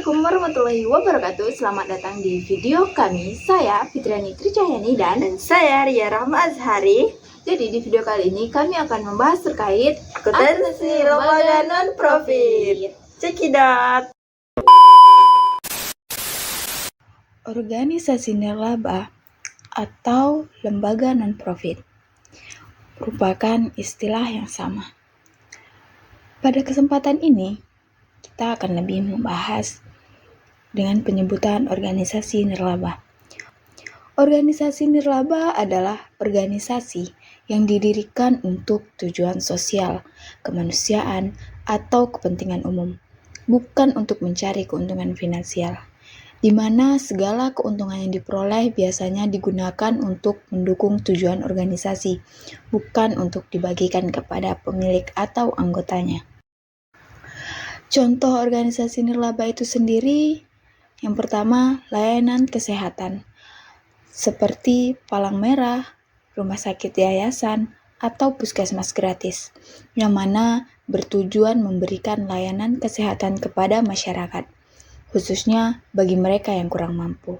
Assalamualaikum warahmatullahi wabarakatuh. Selamat datang di video kami. Saya Fitriani Tricahyani dan saya Ria Rahma Azhari. Jadi di video kali ini kami akan membahas terkait akuntansi lembaga non-profit. Cekidot. Organisasi nirlaba atau lembaga non-profit merupakan istilah yang sama. Pada kesempatan ini, kita akan lebih membahas dengan penyebutan organisasi nirlaba. Organisasi nirlaba adalah organisasi yang didirikan untuk tujuan sosial, kemanusiaan, atau kepentingan umum, bukan untuk mencari keuntungan finansial, di mana segala keuntungan yang diperoleh biasanya digunakan untuk mendukung tujuan organisasi, bukan untuk dibagikan kepada pemilik atau anggotanya. Contoh organisasi nirlaba itu sendiri, yang pertama, layanan kesehatan, seperti Palang Merah, rumah sakit yayasan, atau puskesmas gratis, yang mana bertujuan memberikan layanan kesehatan kepada masyarakat, khususnya bagi mereka yang kurang mampu.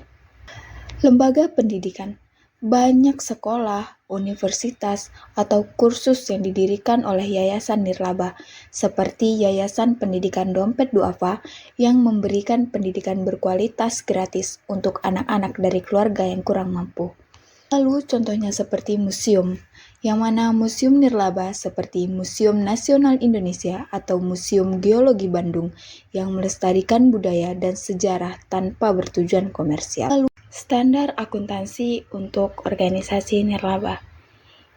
Lembaga pendidikan, banyak sekolah, universitas, atau kursus yang didirikan oleh yayasan nirlaba, seperti Yayasan Pendidikan Dompet Duafa yang memberikan pendidikan berkualitas gratis untuk anak-anak dari keluarga yang kurang mampu. Lalu contohnya seperti museum, yang mana museum nirlaba seperti Museum Nasional Indonesia atau Museum Geologi Bandung yang melestarikan budaya dan sejarah tanpa bertujuan komersial. Lalu, standar akuntansi untuk organisasi nirlaba.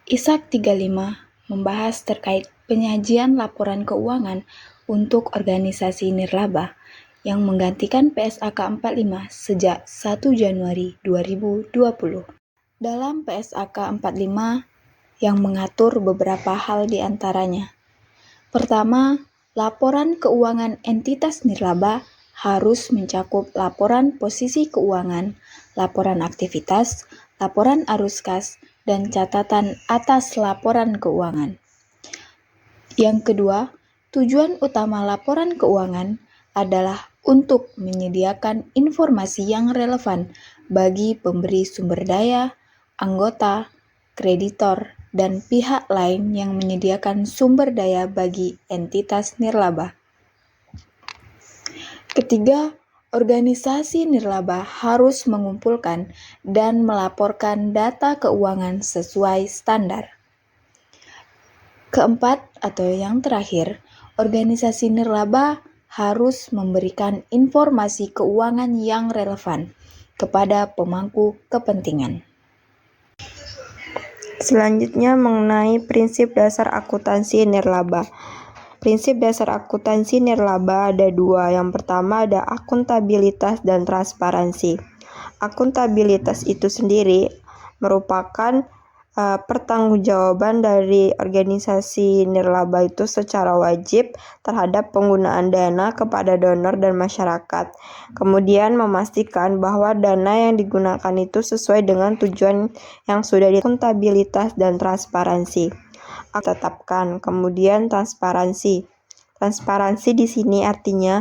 ISAK 35 membahas terkait penyajian laporan keuangan untuk organisasi nirlaba yang menggantikan PSAK 45 sejak 1 Januari 2020. Dalam PSAK 45 yang mengatur beberapa hal di antaranya. Pertama, laporan keuangan entitas nirlaba harus mencakup laporan posisi keuangan, laporan aktivitas, laporan arus kas, dan catatan atas laporan keuangan. Yang kedua, tujuan utama laporan keuangan adalah untuk menyediakan informasi yang relevan bagi pemberi sumber daya, anggota, kreditor, dan pihak lain yang menyediakan sumber daya bagi entitas nirlaba. Ketiga, organisasi nirlaba harus mengumpulkan dan melaporkan data keuangan sesuai standar. Keempat, atau yang terakhir, organisasi nirlaba harus memberikan informasi keuangan yang relevan kepada pemangku kepentingan. Selanjutnya mengenai prinsip dasar akuntansi nirlaba. Prinsip dasar akuntansi nirlaba ada dua. Yang pertama ada akuntabilitas dan transparansi. Akuntabilitas itu sendiri merupakan pertanggungjawaban dari organisasi nirlaba itu secara wajib terhadap penggunaan dana kepada donor dan masyarakat. Kemudian memastikan bahwa dana yang digunakan itu sesuai dengan tujuan yang sudah akuntabilitas dan transparansi. Tetapkan. Kemudian transparansi. Transparansi di sini artinya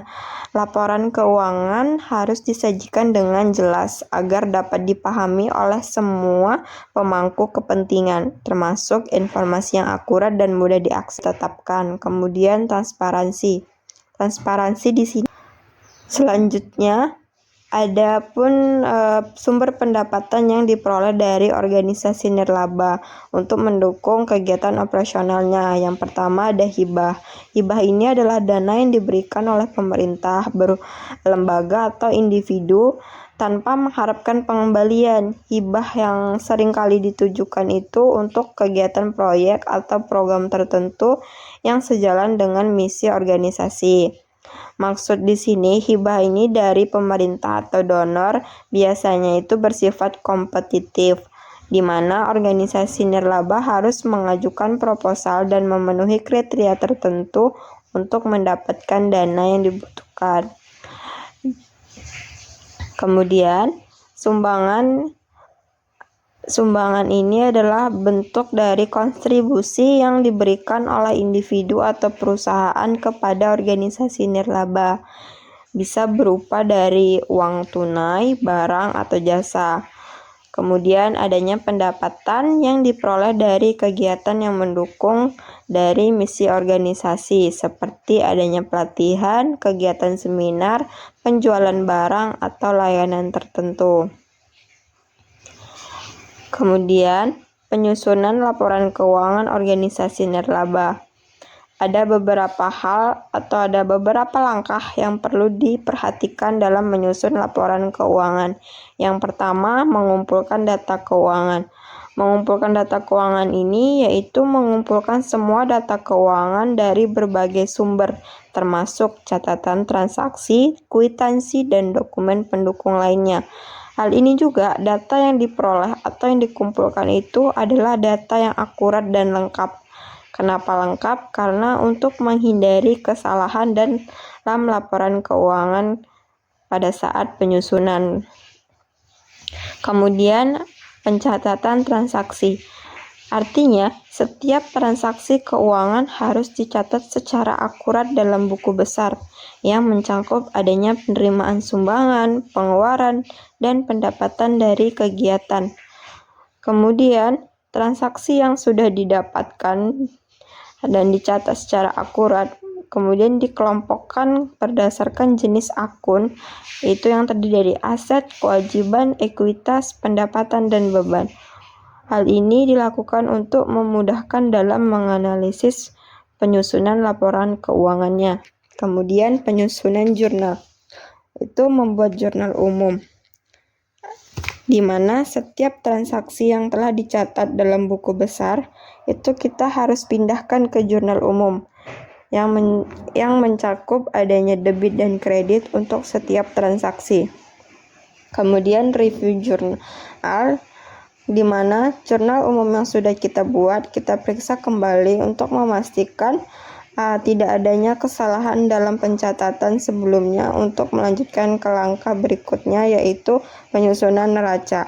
laporan keuangan harus disajikan dengan jelas agar dapat dipahami oleh semua pemangku kepentingan, termasuk informasi yang akurat dan mudah diakses. Tetapkan. Kemudian transparansi. Transparansi di sini. Selanjutnya ada pun sumber pendapatan yang diperoleh dari organisasi nirlaba untuk mendukung kegiatan operasionalnya. Yang pertama ada hibah. Hibah ini adalah dana yang diberikan oleh pemerintah, lembaga atau individu tanpa mengharapkan pengembalian. Hibah yang seringkali ditujukan itu untuk kegiatan proyek atau program tertentu yang sejalan dengan misi organisasi. Maksud di sini hibah ini dari pemerintah atau donor biasanya itu bersifat kompetitif, di mana organisasi nirlaba harus mengajukan proposal dan memenuhi kriteria tertentu untuk mendapatkan dana yang dibutuhkan. Kemudian Sumbangan ini adalah bentuk dari kontribusi yang diberikan oleh individu atau perusahaan kepada organisasi nirlaba. bisa berupa dari uang tunai, barang, atau jasa. Kemudian adanya pendapatan yang diperoleh dari kegiatan yang mendukung dari misi organisasi, seperti adanya pelatihan, kegiatan seminar, penjualan barang, atau layanan tertentu. Kemudian, penyusunan laporan keuangan organisasi nirlaba. Ada beberapa hal atau ada beberapa langkah yang perlu diperhatikan dalam menyusun laporan keuangan. Yang pertama, mengumpulkan data keuangan. Mengumpulkan data keuangan ini yaitu mengumpulkan semua data keuangan dari berbagai sumber, termasuk catatan transaksi, kwitansi, dan dokumen pendukung lainnya. Hal ini juga data yang diperoleh atau yang dikumpulkan itu adalah data yang akurat dan lengkap. Kenapa lengkap? Karena untuk menghindari kesalahan dalam laporan keuangan pada saat penyusunan. Kemudian, pencatatan transaksi. Artinya, setiap transaksi keuangan harus dicatat secara akurat dalam buku besar yang mencakup adanya penerimaan sumbangan, pengeluaran, dan pendapatan dari kegiatan. Kemudian, transaksi yang sudah didapatkan dan dicatat secara akurat kemudian dikelompokkan berdasarkan jenis akun, yaitu yang terdiri dari aset, kewajiban, ekuitas, pendapatan, dan beban. Hal ini dilakukan untuk memudahkan dalam menganalisis penyusunan laporan keuangannya. Kemudian penyusunan jurnal, itu membuat jurnal umum, di mana setiap transaksi yang telah dicatat dalam buku besar, itu kita harus pindahkan ke jurnal umum, yang mencakup adanya debit dan kredit untuk setiap transaksi. Kemudian review jurnal, di mana jurnal umum yang sudah kita buat, kita periksa kembali untuk memastikan tidak adanya kesalahan dalam pencatatan sebelumnya untuk melanjutkan ke langkah berikutnya, yaitu penyusunan neraca.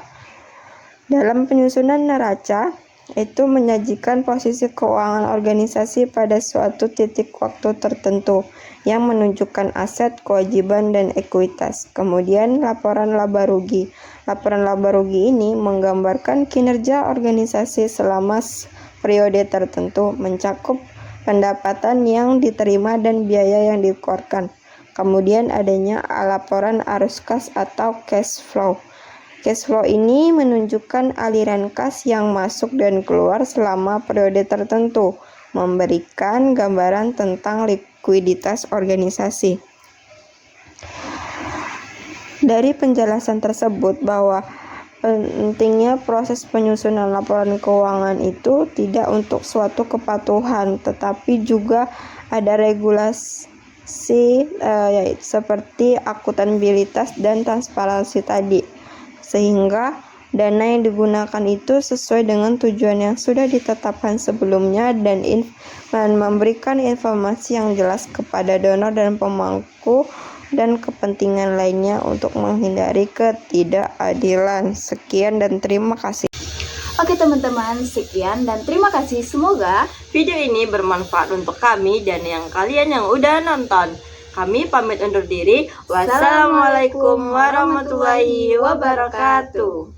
Dalam penyusunan neraca, itu menyajikan posisi keuangan organisasi pada suatu titik waktu tertentu yang menunjukkan aset, kewajiban, dan ekuitas. Kemudian laporan laba rugi. Laporan laba rugi ini menggambarkan kinerja organisasi selama periode tertentu, mencakup pendapatan yang diterima dan biaya yang dikeluarkan. Kemudian adanya laporan arus kas atau cash flow. Cash flow ini menunjukkan aliran kas yang masuk dan keluar selama periode tertentu, memberikan gambaran tentang likuiditas organisasi. Dari penjelasan tersebut bahwa pentingnya proses penyusunan laporan keuangan itu tidak untuk suatu kepatuhan, tetapi juga ada regulasi seperti akuntabilitas dan transparansi tadi, sehingga dana yang digunakan itu sesuai dengan tujuan yang sudah ditetapkan sebelumnya dan memberikan informasi yang jelas kepada donor dan pemangku dan kepentingan lainnya untuk menghindari ketidakadilan. Sekian dan terima kasih. Oke teman-teman, sekian dan terima kasih. Semoga video ini bermanfaat untuk kami dan kalian yang udah nonton. Kami pamit undur diri. Wassalamualaikum warahmatullahi wabarakatuh.